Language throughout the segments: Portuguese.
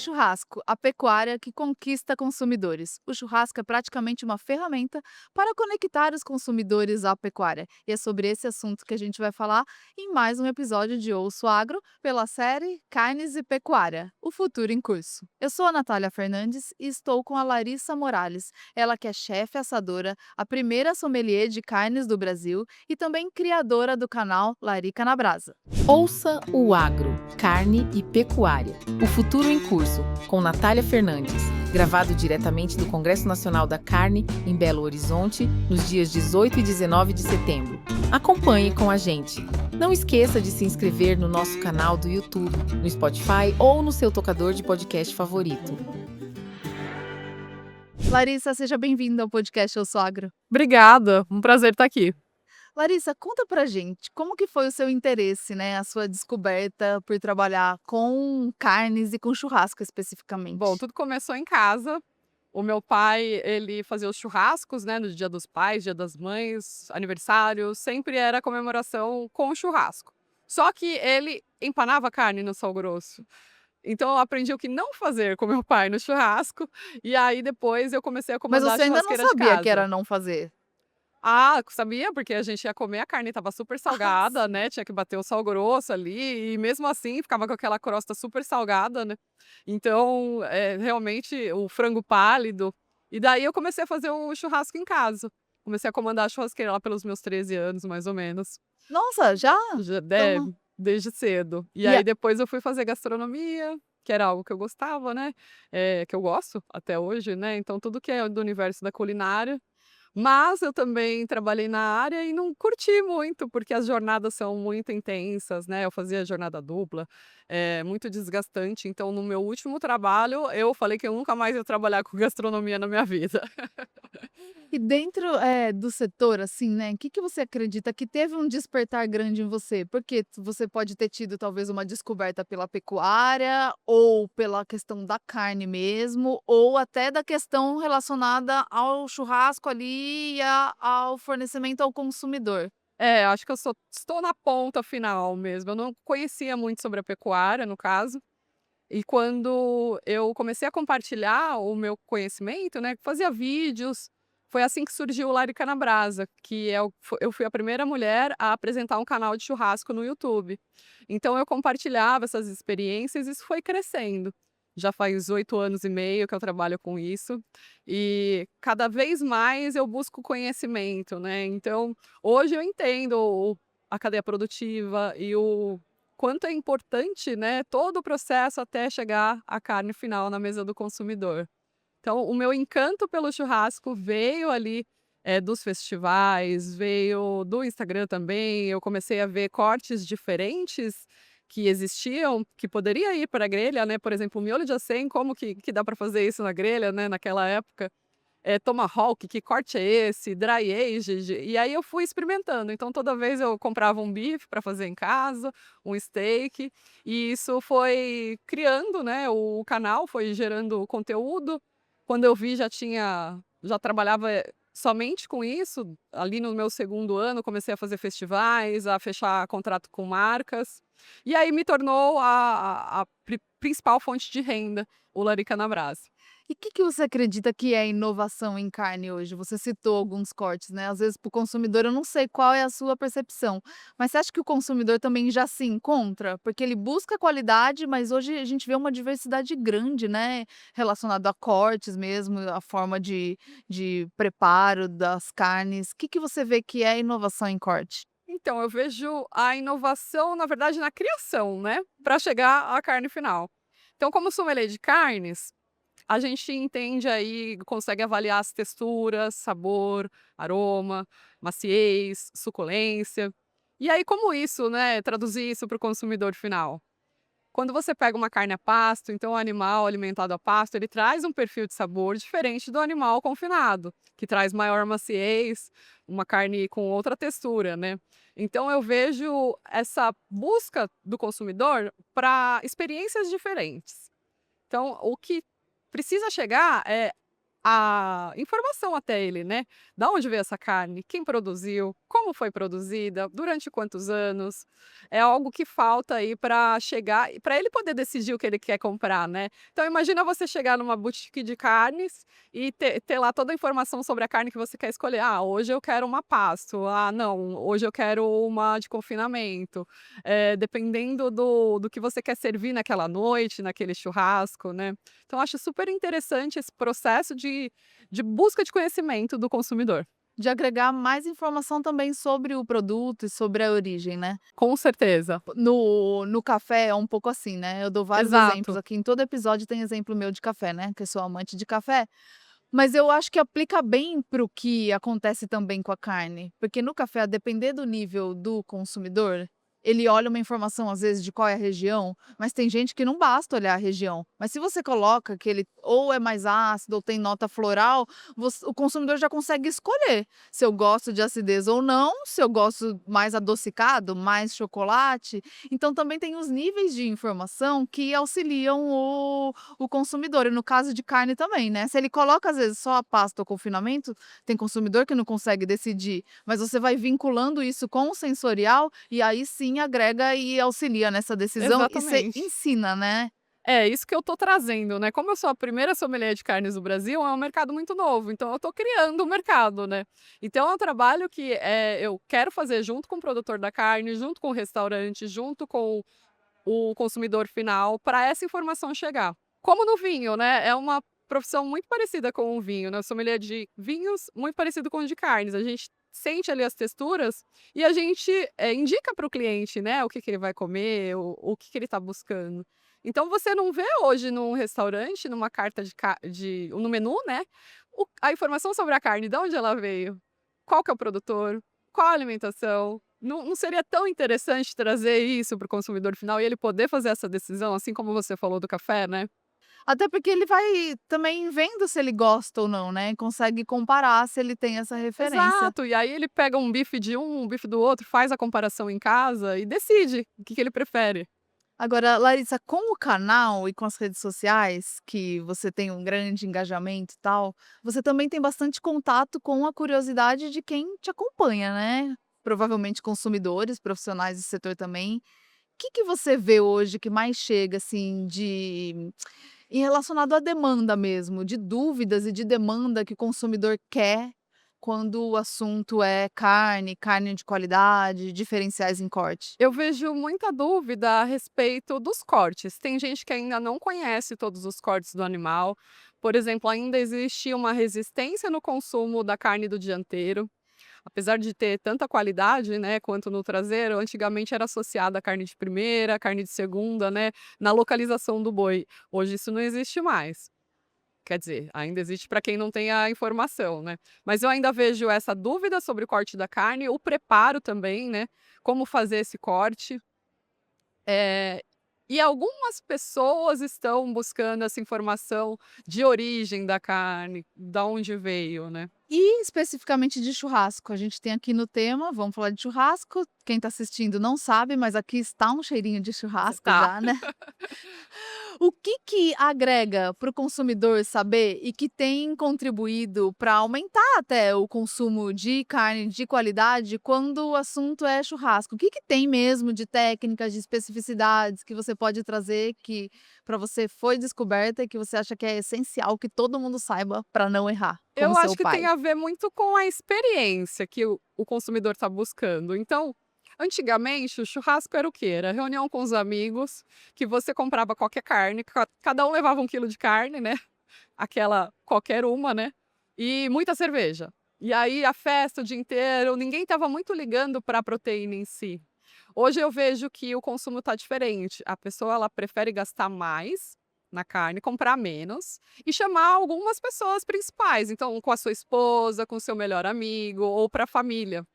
churrasco, a pecuária que conquista consumidores. O churrasco é praticamente uma ferramenta para conectar os consumidores à pecuária. E é sobre esse assunto que a gente vai falar em mais um episódio de Ouço Agro, pela série Carnes e Pecuária, o futuro em curso. Eu sou a Natália Fernandes e estou com a Larissa Morales, ela que é chefe assadora, a primeira sommelier de carnes do Brasil e também criadora do canal Larica na Brasa. Ouça o Agro, Carne e Pecuária, o futuro em curso, com Natália Fernandes, gravado diretamente do Congresso Nacional da Carne, em Belo Horizonte, nos dias 18 e 19 de setembro. Acompanhe com a gente. Não esqueça de se inscrever no nosso canal do YouTube, no Spotify ou no seu tocador de podcast favorito. Larissa, seja bem-vinda ao podcast Eu Sou Agro. Obrigada, um prazer estar aqui. Larissa, conta pra gente, como que foi o seu interesse, né, a sua descoberta por trabalhar com carnes e com churrasco Bom, especificamente? tudo começou em casa. O meu pai, ele fazia os churrascos, né, no Dia dos Pais, Dia das Mães, aniversário, sempre era comemoração com churrasco. Só que ele empanava a carne no sal grosso. Então eu aprendi o que não fazer com meu pai no churrasco, e aí depois eu comecei a Mas comandar a você ainda não churrasqueira de sabia que casa. era não fazer? Ah, sabia, porque a gente ia comer, a carne estava super Ah, salgada, sim. né, tinha que bater o sal grosso ali, e mesmo assim ficava com aquela crosta super salgada, né. Então, realmente o frango pálido. E daí eu comecei a fazer um churrasco em casa. Comecei a comandar a churrasqueira lá pelos meus 13 anos, mais ou menos. Nossa, já? Já Então, desde cedo. E e a aí depois eu fui fazer gastronomia, que era algo que eu gostava, né, que eu gosto até hoje, né, então tudo que é do universo da culinária, mas eu também trabalhei na área e não curti muito, porque as jornadas são muito intensas, né, eu fazia jornada dupla, muito desgastante, então no meu último trabalho eu falei que eu nunca mais ia trabalhar com gastronomia na minha vida. e dentro, do setor, assim, né, o que que você acredita que teve um despertar grande em você? Porque você pode ter tido talvez uma descoberta pela pecuária, ou pela questão da carne mesmo, ou até da questão relacionada ao churrasco ali e ao fornecimento ao consumidor. É, acho que eu estou na ponta final mesmo, eu não conhecia muito sobre a pecuária, no caso, e quando eu comecei a compartilhar o meu conhecimento, né, fazia vídeos, foi assim que surgiu o Larica na Brasa, que eu fui a primeira mulher a apresentar um canal de churrasco no YouTube. Então eu compartilhava essas experiências e isso foi crescendo. Já faz 8 anos e meio que eu trabalho com isso, e cada vez mais eu busco conhecimento, né. Então, hoje eu entendo a cadeia produtiva e o quanto é importante, né, todo o processo até chegar à carne final na mesa do consumidor. Então, o meu encanto pelo churrasco veio ali, dos festivais, veio do Instagram também. Eu comecei a ver cortes diferentes que existiam, que poderia ir para a grelha, né, por exemplo, o miolo de acém, como que dá para fazer isso na grelha, né, naquela época. Tomahawk, que corte é esse? Dry aged, e aí eu fui experimentando, então toda vez eu comprava um bife para fazer em casa, um steak, e isso foi criando, né, o canal, foi gerando conteúdo. Quando eu vi já trabalhava, somente com isso, ali no meu segundo ano comecei a fazer festivais, a fechar contrato com marcas, e aí me tornou a principal fonte de renda, o Larica na Brasa. E o que que você acredita que é inovação em carne hoje? Você citou alguns cortes, né, às vezes para o consumidor eu não sei qual é a sua percepção, mas você acha que o consumidor também já se encontra? Porque ele busca qualidade, mas hoje a gente vê uma diversidade grande, né, relacionado a cortes mesmo, a forma de preparo das carnes. O que que você vê que é inovação em corte? Então, eu vejo a inovação, na verdade, na criação, né, para chegar à carne final. Então, como sommelier de carnes, a gente entende aí, consegue avaliar as texturas, sabor, aroma, maciez, suculência. E aí, como isso, né, traduzir isso para o consumidor final? Quando você pega uma carne a pasto, então o animal alimentado a pasto, ele traz um perfil de sabor diferente do animal confinado, que traz maior maciez, uma carne com outra textura, né? Então eu vejo essa busca do consumidor para experiências diferentes. Então, o que precisa chegar é a informação até ele, né? Da onde veio essa carne, quem produziu, como foi produzida, durante quantos anos. É algo que falta aí para chegar, para ele poder decidir o que ele quer comprar, né? Então imagina você chegar numa boutique de carnes e ter lá toda a informação sobre a carne que você quer escolher. Ah, hoje eu quero uma pasto. Ah, não, hoje eu quero uma de confinamento. Dependendo do que você quer servir naquela noite, naquele churrasco, né? Então, acho super interessante esse processo de busca de conhecimento do consumidor. De agregar mais informação também sobre o produto e sobre a origem, né. Com certeza. No café é um pouco assim, né, eu dou vários exemplos Exato. aqui, em todo episódio tem exemplo meu de café, né, que eu sou amante de café, mas eu acho que aplica bem para o que acontece também com a carne, porque no café, a depender do nível do consumidor, ele olha uma informação, às vezes, de qual é a região, mas tem gente que não basta olhar a região. Mas se você coloca que ele ou é mais ácido ou tem nota floral, o consumidor já consegue escolher se eu gosto de acidez ou não, se eu gosto mais adocicado, mais chocolate. Então também tem os níveis de informação que auxiliam o consumidor. E no caso de carne também, né? Se ele coloca, às vezes, só a pasta ou confinamento, tem consumidor que não consegue decidir, mas você vai vinculando isso com o sensorial e aí sim agrega e auxilia nessa decisão e você Exatamente. ensina, né. É, isso que eu tô trazendo, né, como eu sou a primeira sommelier de carnes do Brasil, é um mercado muito novo, então eu tô criando o mercado, né. Então é um trabalho que, eu quero fazer junto com o produtor da carne, junto com o restaurante, junto com o consumidor final, para essa informação chegar. Como no vinho, né, é uma profissão muito parecida com o vinho, né, eu sommelier de vinhos, muito parecido com o de carnes, a gente sente ali as texturas e a gente, indica para o cliente, né, o que que ele vai comer, o que que ele está buscando. Então você não vê hoje num restaurante, numa carta no menu, né, a informação sobre a carne, de onde ela veio, qual que é o produtor, qual a alimentação. Não seria tão interessante trazer isso para o consumidor final e ele poder fazer essa decisão, assim como você falou do café, né? Até porque ele vai também vendo se ele gosta ou não, né, consegue comparar se ele tem essa referência. Exato, e aí ele pega um bife de um bife do outro, faz a comparação em casa e decide o que que ele prefere. Agora, Larissa, com o canal e com as redes sociais, que você tem um grande engajamento e tal, você também tem bastante contato com a curiosidade de quem te acompanha, né? Provavelmente consumidores, profissionais do setor também. O que que você vê hoje que mais chega, assim, em relacionado à demanda mesmo, de dúvidas e de demanda que o consumidor quer quando o assunto é carne, carne de qualidade, diferenciais em corte? Eu vejo muita dúvida a respeito dos cortes. Tem gente que ainda não conhece todos os cortes do animal. Por exemplo, ainda existe uma resistência no consumo da carne do dianteiro. Apesar de ter tanta qualidade, né, quanto no traseiro, antigamente era associada à carne de primeira, carne de segunda, né, na localização do boi. Hoje isso não existe mais. Quer dizer, ainda existe para quem não tem a informação, né. Mas eu ainda vejo essa dúvida sobre o corte da carne, o preparo também, né, como fazer esse corte. Eh, e algumas pessoas estão buscando essa informação de origem da carne, da onde veio, né. E especificamente de churrasco, a gente tem aqui no tema, vamos falar de churrasco. Quem está assistindo não sabe, mas aqui está um cheirinho de churrasco Tá. já, né? O que que agrega para o consumidor saber e que tem contribuído para aumentar até o consumo de carne de qualidade quando o assunto é churrasco? O que que tem mesmo de técnicas, de especificidades que você pode trazer que para você foi descoberta e que você acha que é essencial que todo mundo saiba para não errar, como Eu seu acho que tem pai? a ver muito com a experiência que o consumidor está buscando. Então, antigamente, o churrasco era o quê? Era reunião com os amigos, que você comprava qualquer carne, cada um levava 1 quilo de carne, né? Aquela qualquer uma, né? E muita cerveja. E aí a festa o dia inteiro, ninguém estava muito ligando para a proteína em si. Hoje eu vejo que o consumo está diferente. A pessoa ela prefere gastar mais na carne, comprar menos e chamar algumas pessoas principais. Então, com a sua esposa, com o seu melhor amigo ou para a família,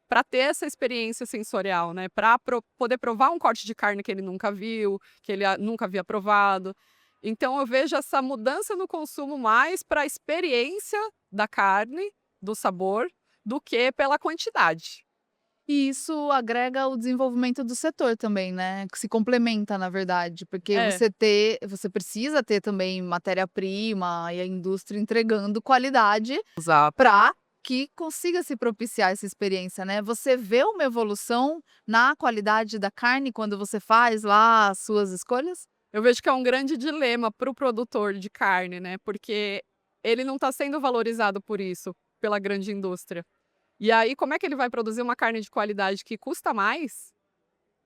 para ter essa experiência sensorial, né? Para poder provar um corte de carne que ele nunca viu, que ele nunca havia provado. Então, eu vejo essa mudança no consumo mais para a experiência da carne, do sabor, do que pela quantidade. E isso agrega o desenvolvimento do setor também, né, que se complementa na verdade, porque É, você precisa ter também matéria-prima e a indústria entregando qualidade exato. para que consiga se propiciar essa experiência, né. Você vê uma evolução na qualidade da carne quando você faz lá as suas escolhas? Eu vejo que é um grande dilema para o produtor de carne, né, porque ele não está sendo valorizado por isso, pela grande indústria. E aí, como é que ele vai produzir uma carne de qualidade que custa mais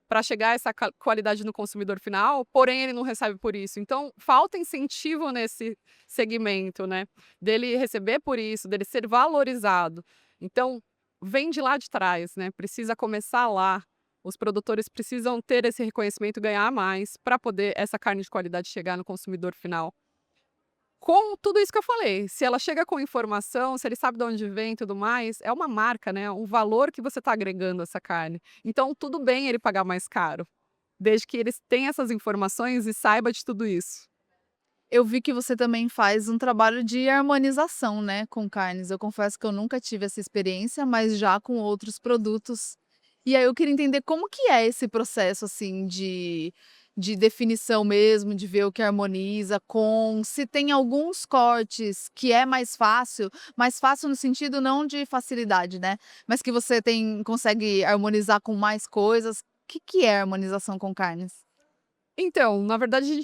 para chegar a essa qualidade no consumidor final, porém ele não recebe por isso. Então, falta incentivo nesse segmento, né? Dele receber por isso, dele ser valorizado. Então, vem de lá de trás, né? Precisa começar lá. Os produtores precisam ter esse reconhecimento, ganhar mais, para poder essa carne de qualidade chegar no consumidor final. Com tudo isso que eu falei, se ela chega com informação, se ele sabe de onde vem e tudo mais, é uma marca, né, um valor que você está agregando a essa carne. Então tudo bem ele pagar mais caro, desde que eles tenham essas informações e saiba de tudo isso. Eu vi que você também faz um trabalho de harmonização, né, com carnes. Eu confesso que eu nunca tive essa experiência, mas já com outros produtos. E aí eu queria entender como que é esse processo, assim, de definição mesmo, de ver o que harmoniza com se tem alguns cortes que é mais fácil no sentido não de facilidade, né, mas que você consegue harmonizar com mais coisas. O que que é harmonização com carnes? Então, na verdade,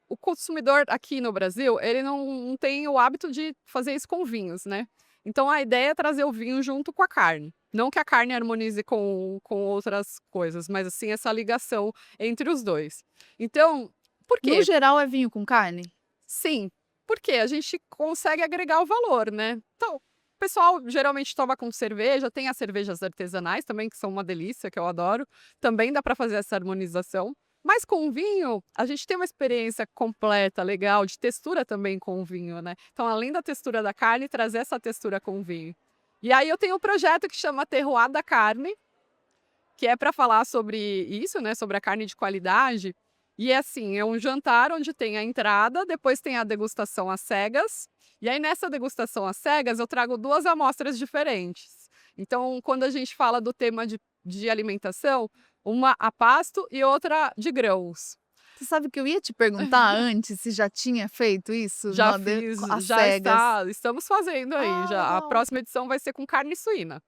o consumidor aqui no Brasil, ele não tem o hábito de fazer isso com vinhos, né. Então a ideia é trazer o vinho junto com a carne. Não que a carne harmonize com outras coisas, mas assim, essa ligação entre os 2. Então, por No quê? geral é vinho com carne? Sim, porque a gente consegue agregar o valor, né. Então, o pessoal geralmente toma com cerveja, tem as cervejas artesanais também, que são uma delícia, que eu adoro, também dá para fazer essa harmonização. Mas com o vinho, a gente tem uma experiência completa, legal, de textura também com o vinho, né. Então, além da textura da carne, trazer essa textura com o vinho. E aí eu tenho um projeto que chama Terroir da Carne, que é para falar sobre isso, né, sobre a carne de qualidade. E é assim, é um jantar onde tem a entrada, depois tem a degustação às cegas, e aí nessa degustação às cegas eu trago 2 amostras diferentes. Então, quando a gente fala do tema de alimentação, uma a pasto e outra de grãos. Você sabe que eu ia te perguntar antes se já tinha feito isso Já na fiz, às já cegas. estamos fazendo aí Ah, já, a legal. próxima edição vai ser com carne suína.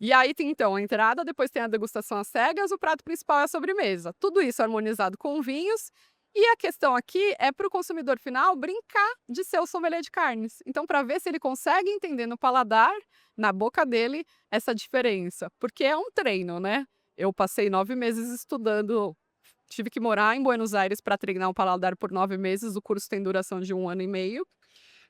E aí tem então a entrada, depois tem a degustação às cegas, o prato principal é a sobremesa. Tudo isso harmonizado com vinhos. E a questão aqui é para o consumidor final brincar de ser o sommelier de carnes. Então, para ver se ele consegue entender no paladar, na boca dele, essa diferença. Porque é um treino, né? Eu passei 9 meses estudando, tive que morar em Buenos Aires para treinar o paladar por 9 meses. O curso tem duração de 1 ano e meio,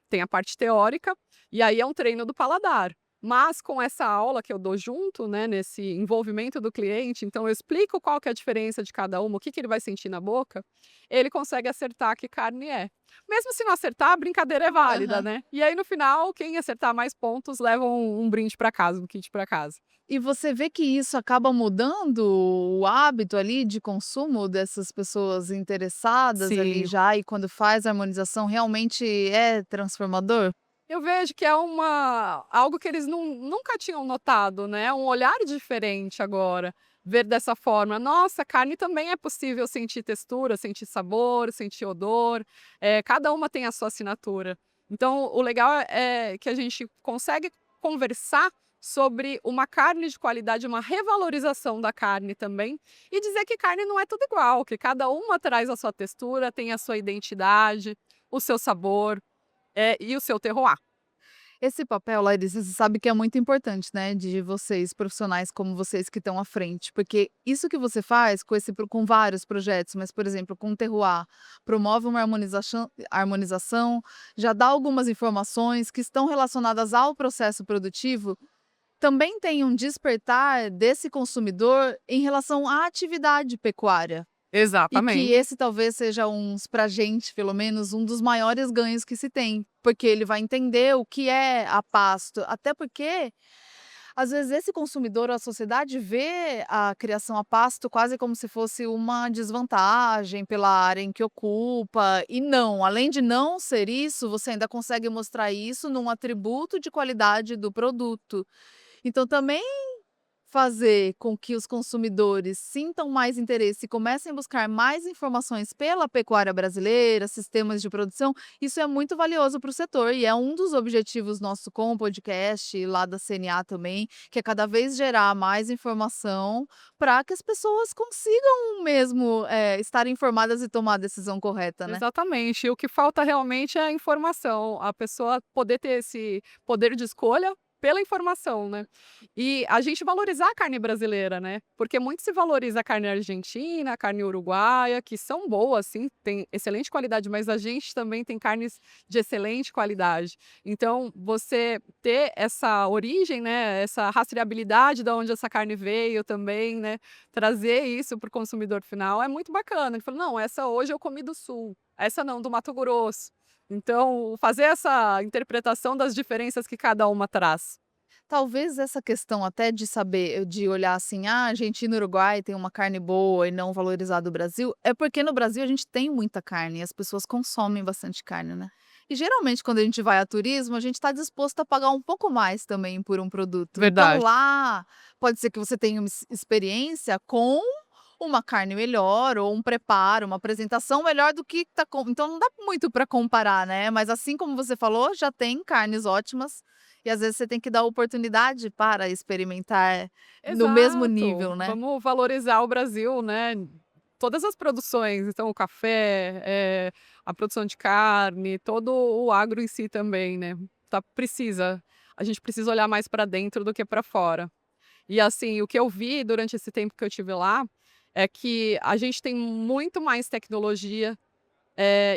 tem a parte teórica, e aí é um treino do paladar. Mas com essa aula que eu dou junto, né, nesse envolvimento do cliente, então eu explico qual que é a diferença de cada uma, o que que ele vai sentir na boca, ele consegue acertar que carne é. Mesmo se não acertar, a brincadeira é válida, Aham. né? E aí no final, quem acertar mais pontos leva um brinde para casa, um kit para casa. E você vê que isso acaba mudando o hábito ali de consumo dessas pessoas interessadas ali Sim, já e quando faz a harmonização realmente é transformador? eu vejo que é algo que eles nunca tinham notado, né, um olhar diferente agora, ver dessa forma. Nossa, carne também é possível sentir textura, sentir sabor, sentir odor, cada uma tem a sua assinatura. Então o legal é que a gente consegue conversar sobre uma carne de qualidade, uma revalorização da carne também, e dizer que carne não é tudo igual, que cada uma traz a sua textura, tem a sua identidade, o seu sabor. E o seu terroir. Esse papel, Larissa, você sabe que é muito importante, né, de vocês, profissionais como vocês que estão à frente, porque isso que você faz com vários projetos, mas, por exemplo, com o Terroir, promove uma harmonização, já dá algumas informações que estão relacionadas ao processo produtivo, também tem um despertar desse consumidor em relação à atividade pecuária. E que Exatamente. esse talvez seja pra gente, pelo menos, um dos maiores ganhos que se tem, porque ele vai entender o que é a pasto, até porque, às vezes, esse consumidor ou a sociedade vê a criação a pasto quase como se fosse uma desvantagem pela área em que ocupa, e não, além de não ser isso, você ainda consegue mostrar isso num atributo de qualidade do produto. Então também fazer com que os consumidores sintam mais interesse e comecem a buscar mais informações pela pecuária brasileira, sistemas de produção, isso é muito valioso para o setor e é um dos objetivos nosso com o podcast lá da CNA também, que é cada vez gerar mais informação para que as pessoas consigam mesmo, estar informadas e tomar a decisão correta, né. Exatamente. E o que falta realmente é a informação, a pessoa poder ter esse poder de escolha pela informação, né. E a gente valorizar a carne brasileira, né, porque muito se valoriza a carne argentina, a carne uruguaia, que são boas sim, tem excelente qualidade, mas a gente também tem carnes de excelente qualidade. Então, você ter essa origem, né, essa rastreabilidade da onde essa carne veio também, né, trazer isso para o consumidor final é muito bacana. Ele falou: "Não, essa hoje eu comi do sul, essa não, do Mato Grosso". Então, fazer essa interpretação das diferenças que cada uma traz. Talvez essa questão até de saber de olhar assim: "Ah, Argentina e Uruguai tem uma carne boa e não valorizar do Brasil", é porque no Brasil a gente tem muita carne e as pessoas consomem bastante carne, né. E geralmente quando a gente vai a turismo, a gente está disposto a pagar um pouco mais também por um produto. Então Verdade. lá, pode ser que você tenha uma experiência com uma carne melhor ou um preparo, uma apresentação melhor do que tá com então não dá muito para comparar, né, mas assim como você falou, já tem carnes ótimas e às vezes você tem que dar oportunidade para experimentar no mesmo Exato. nível, né. Vamos valorizar o Brasil, né, todas as produções, então o café, a produção de carne, todo o agro em si também, né, a gente precisa olhar mais para dentro do que para fora. E assim, o que eu vi durante esse tempo que eu tive lá, é que a gente tem muito mais tecnologia,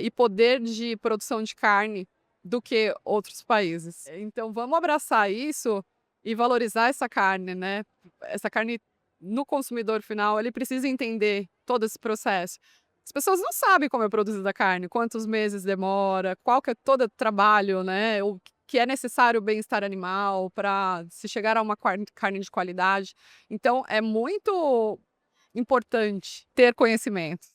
e poder de produção de carne do que outros países. Então vamos abraçar isso e valorizar essa carne, né. Essa carne no consumidor final, ele precisa entender todo esse processo. As pessoas não sabem como é produzida a carne, quantos meses demora, qual que é todo o trabalho, né, o que é necessário o bem-estar animal para se chegar a uma carne de qualidade. Então é muito importante ter conhecimento.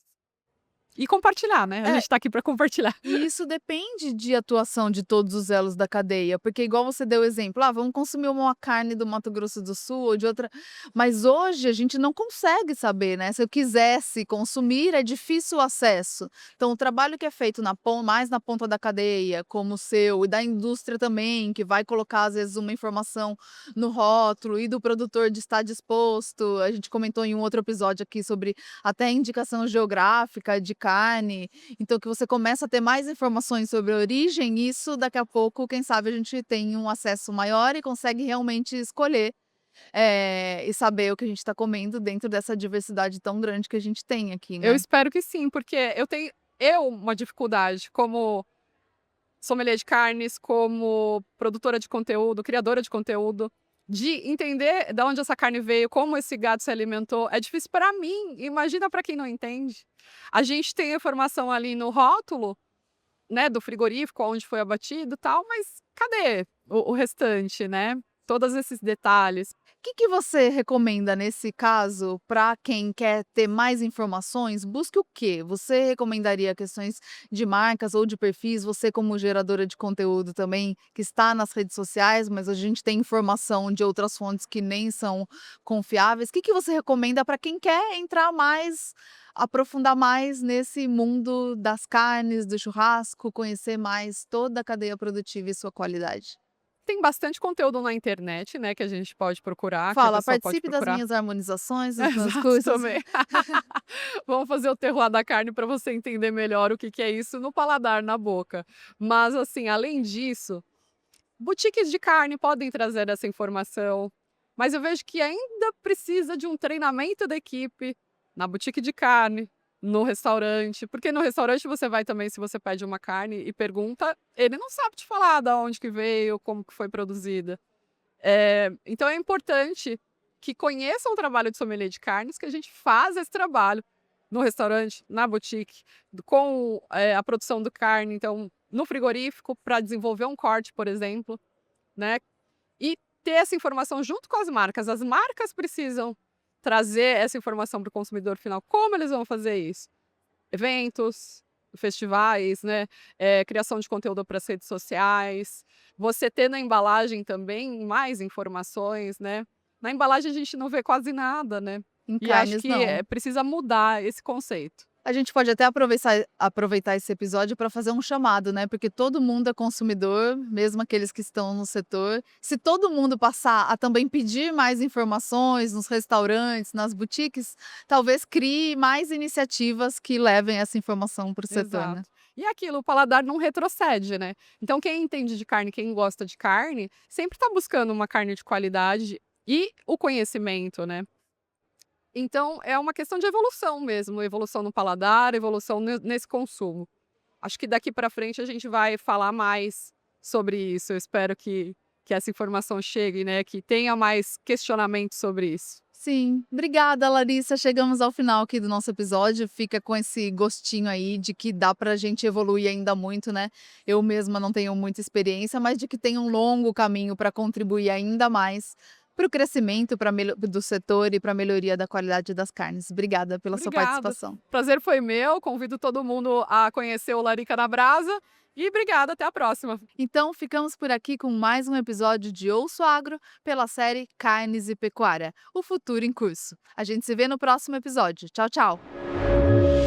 E compartilhar, né, a É. gente está aqui para compartilhar. E isso depende de atuação de todos os elos da cadeia, porque igual você deu o exemplo, vamos consumir uma carne do Mato Grosso do Sul ou de outra, mas hoje a gente não consegue saber, né? Se eu quisesse consumir, é difícil o acesso. Então, o trabalho que é feito mais na ponta da cadeia, como o seu, e da indústria também, que vai colocar às vezes uma informação no rótulo, e do produtor de estar disposto. A gente comentou em um outro episódio aqui sobre até indicação geográfica de carne, então que você começa a ter mais informações sobre a origem, isso daqui a pouco, quem sabe, a gente tem um acesso maior e consegue realmente escolher, e saber o que a gente está comendo dentro dessa diversidade tão grande que a gente tem aqui, Eu né. espero que sim, porque eu uma dificuldade como sommelier de carnes, como produtora de conteúdo, criadora de conteúdo, de entender da onde essa carne veio, como esse gado se alimentou. É difícil para mim, imagina para quem não entende. A gente tem a informação ali no rótulo, né, do frigorífico, onde foi abatido, e tal, mas cadê o restante, né? Todos esses detalhes. O que que você recomenda nesse caso para quem quer ter mais informações? Busque o quê? Você recomendaria questões de marcas ou de perfis? Você como geradora de conteúdo também, que está nas redes sociais, mas a gente tem informação de outras fontes que nem são confiáveis. O que que você recomenda para quem quer entrar mais, aprofundar mais nesse mundo das carnes, do churrasco, conhecer mais toda a cadeia produtiva e sua qualidade? Tem bastante conteúdo na internet, né, que a gente pode procurar, que a Fala: pessoa pode "Participe das procurar. minhas harmonizações, das minhas Exato, coisas". também. Vamos fazer o terroir da carne para você entender melhor o que que é isso no paladar, na boca. Mas, assim, além disso, boutiques de carne podem trazer essa informação, mas eu vejo que ainda precisa de um treinamento da equipe na boutique de carne, no restaurante, porque no restaurante você vai também, se você pede uma carne e pergunta, ele não sabe te falar da onde que veio, como que foi produzida. Então é importante que conheçam o trabalho de sommelier de carnes, que a gente faz esse trabalho no restaurante, na boutique, com a produção do carne, então no frigorífico, para desenvolver um corte, por exemplo, né? E ter essa informação junto com as marcas. As marcas precisam trazer essa informação para o consumidor final. Como eles vão fazer isso? Eventos, festivais, né, criação de conteúdo para as redes sociais, você ter na embalagem também mais informações, né, Na embalagem a gente não vê quase nada, né. Em E acho carnes que, não. precisa mudar esse conceito. A gente pode até aproveitar esse episódio para fazer um chamado, né, porque todo mundo é consumidor, mesmo aqueles que estão no setor. Se todo mundo passar a também pedir mais informações nos restaurantes, nas boutiques, talvez crie mais iniciativas que levem essa informação para o setor, né. Exato. E é aquilo, o paladar não retrocede, né. Então quem entende de carne, quem gosta de carne, sempre está buscando uma carne de qualidade e o conhecimento, né. Então é uma questão de evolução mesmo, evolução no paladar, evolução nesse consumo. Acho que daqui para frente a gente vai falar mais sobre isso, eu espero que essa informação chegue, né, que tenha mais questionamento sobre isso. Sim, obrigada, Larissa. Chegamos ao final aqui do nosso episódio. Fica com esse gostinho aí de que dá pra gente evoluir ainda muito, né? Eu mesma não tenho muita experiência, mas de que tem um longo caminho para contribuir ainda mais para o crescimento do setor e para a melhoria da qualidade das carnes. Obrigada pela sua Obrigada, participação. prazer foi meu, convido todo mundo a conhecer o Larica na Brasa e obrigada, até a próxima. Então, ficamos por aqui com mais um episódio de Ouço Agro pela série Carnes e Pecuária, o futuro em curso. A gente se vê no próximo episódio. Tchau, tchau!